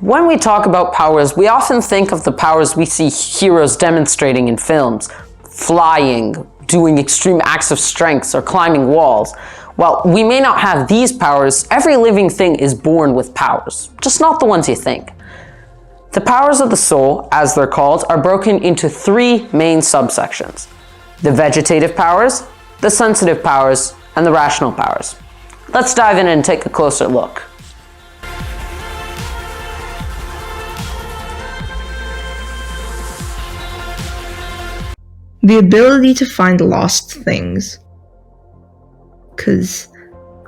When we talk about powers, we often think of the powers we see heroes demonstrating in films. Flying, doing extreme acts of strength, or climbing walls. While we may not have these powers, every living thing is born with powers, just not the ones you think. The powers of the soul, as they're called, are broken into three main subsections: the vegetative powers, the sensitive powers, and the rational powers. Let's dive in and take a closer look. The ability to find lost things. 'Cause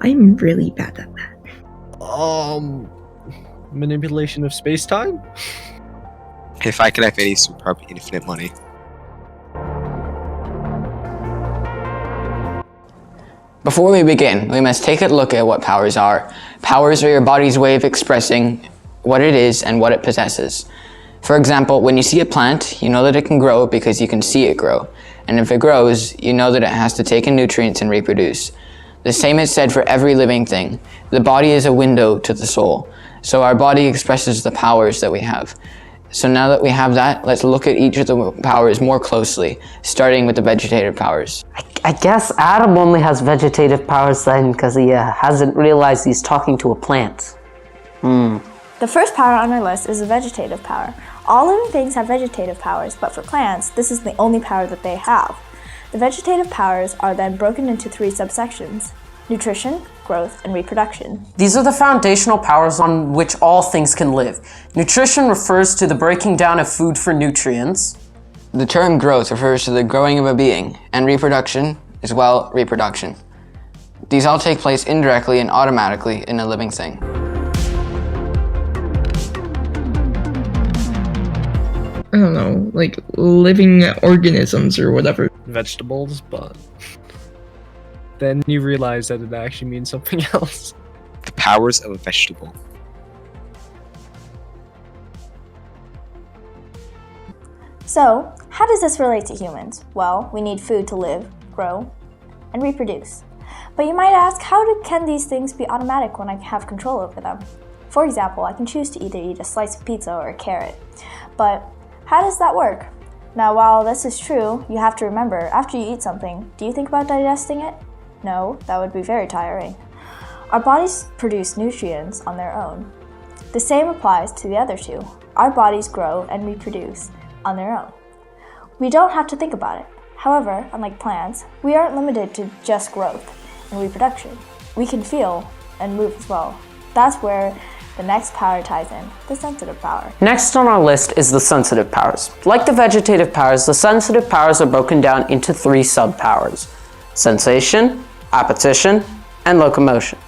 I'm really bad at that. Manipulation of space-time? If I could have any superb infinite money. Before we begin, we must take a look at what powers are. Powers are your body's way of expressing what it is and what it possesses. For example, when you see a plant, you know that it can grow because you can see it grow. And if it grows, you know that it has to take in nutrients and reproduce. The same is said for every living thing. The body is a window to the soul. So our body expresses the powers that we have. So now that we have that, let's look at each of the powers more closely, starting with the vegetative powers. I guess Adam only has vegetative powers then because he hasn't realized he's talking to a plant. The first power on our list is a vegetative power. All living things have vegetative powers, but for plants, this is the only power that they have. The vegetative powers are then broken into three subsections: nutrition, growth, and reproduction. These are the foundational powers on which all things can live. Nutrition refers to the breaking down of food for nutrients. The term growth refers to the growing of a being, and reproduction is, well, reproduction. These all take place indirectly and automatically in a living thing. I don't know, like living organisms or whatever. Vegetables, but then you realize that it actually means something else. The powers of a vegetable. So, how does this relate to humans? Well, we need food to live, grow, and reproduce. But you might ask, can these things be automatic when I have control over them? For example, I can choose to either eat a slice of pizza or a carrot. But how does that work? Now, while this is true, you have to remember, after you eat something, do you think about digesting it? No, that would be very tiring. Our bodies produce nutrients on their own. The same applies to the other two. Our bodies grow and reproduce on their own. We don't have to think about it. However, unlike plants, we aren't limited to just growth and reproduction. We can feel and move as well. That's where the next power ties in, the sensitive power. Next on our list is the sensitive powers. Like the vegetative powers, the sensitive powers are broken down into three sub-powers: sensation, appetition, and locomotion.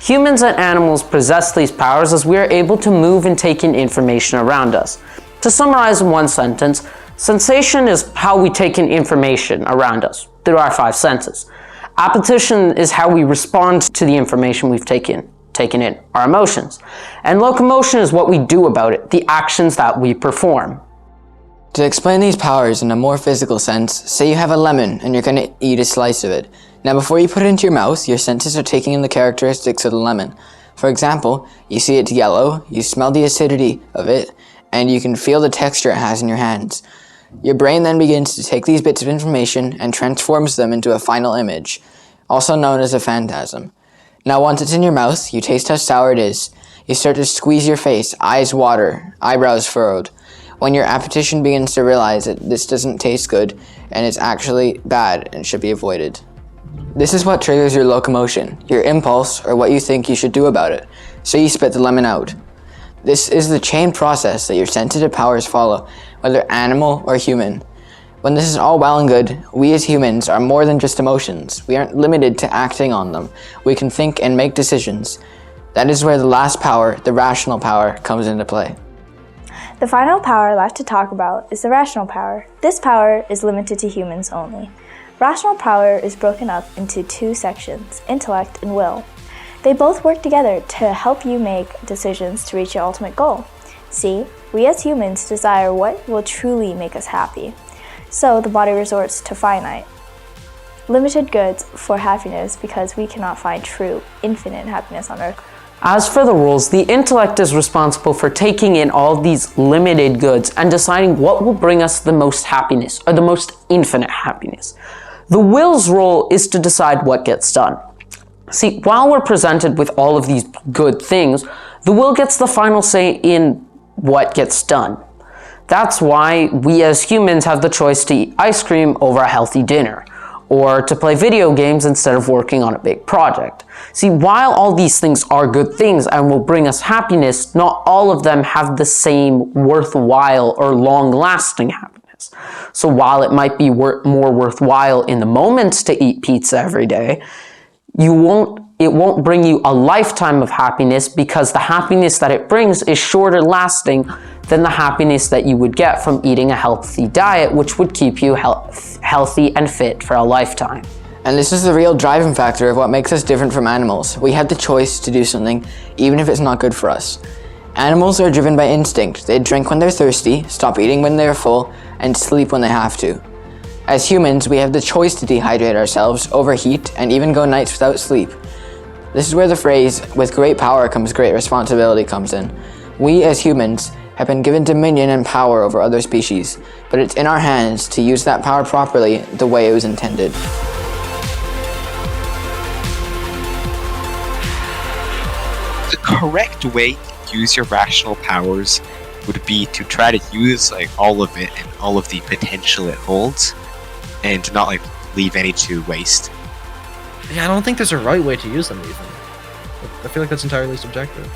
Humans and animals possess these powers as we are able to move and take in information around us. To summarize in one sentence, sensation is how we take in information around us through our five senses. Appetition is how we respond to the information we've taken in, our emotions. And locomotion is what we do about it, the actions that we perform. To explain these powers in a more physical sense, say you have a lemon and you're going to eat a slice of it. Now before you put it into your mouth, your senses are taking in the characteristics of the lemon. For example, you see it's yellow, you smell the acidity of it, and you can feel the texture it has in your hands. Your brain then begins to take these bits of information and transforms them into a final image, also known as a phantasm. Now once it's in your mouth, you taste how sour it is. You start to squeeze your face, eyes water, eyebrows furrowed. When your appetition begins to realize that this doesn't taste good and it's actually bad and should be avoided. This is what triggers your locomotion, your impulse, or what you think you should do about it. So you spit the lemon out. This is the chain process that your sensitive powers follow, whether animal or human. When this is all well and good, we as humans are more than just emotions. We aren't limited to acting on them. We can think and make decisions. That is where the last power, the rational power, comes into play. The final power left to talk about is the rational power. This power is limited to humans only. Rational power is broken up into two sections, intellect and will. They both work together to help you make decisions to reach your ultimate goal. See, we as humans desire what will truly make us happy. So the body resorts to finite, limited goods for happiness because we cannot find true, infinite happiness on earth. As for the rules, the intellect is responsible for taking in all these limited goods and deciding what will bring us the most happiness, or the most infinite happiness. The will's role is to decide what gets done. See, while we're presented with all of these good things, the will gets the final say in what gets done. That's why we as humans have the choice to eat ice cream over a healthy dinner, or to play video games instead of working on a big project. See, while all these things are good things and will bring us happiness, not all of them have the same worthwhile or long-lasting happiness. So while it might be more worthwhile in the moment to eat pizza every day, it won't bring you a lifetime of happiness, because the happiness that it brings is shorter lasting than the happiness that you would get from eating a healthy diet, which would keep you healthy and fit for a lifetime. And this is the real driving factor of what makes us different from animals. We have the choice to do something, even if it's not good for us. Animals are driven by instinct. They drink when they're thirsty, stop eating when they're full, and sleep when they have to. As humans, we have the choice to dehydrate ourselves, overheat, and even go nights without sleep. This is where the phrase, "with great power comes great responsibility," comes in. We as humans have been given dominion and power over other species, but it's in our hands to use that power properly the way it was intended. The correct way to use your rational powers would be to try to use all of it and all of the potential it holds, and to not leave any to waste. Yeah, I don't think there's a right way to use them even. I feel like that's entirely subjective.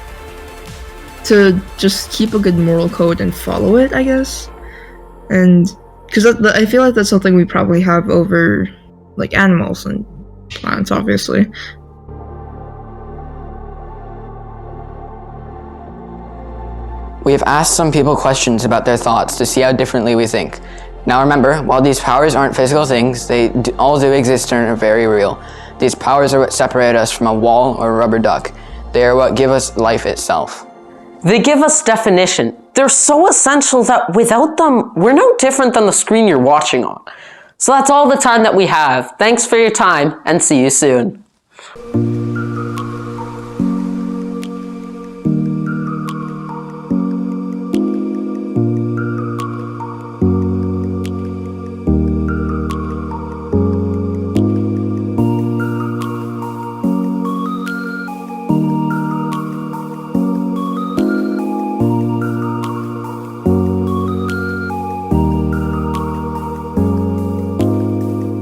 To just keep a good moral code and follow it, I guess. And because I feel like that's something we probably have over animals and plants, obviously. We have asked some people questions about their thoughts to see how differently we think. Now remember, while these powers aren't physical things, they all do exist and are very real. These powers are what separate us from a wall or a rubber duck. They are what give us life itself. They give us definition. They're so essential that without them, we're no different than the screen you're watching on. So that's all the time that we have. Thanks for your time, and see you soon.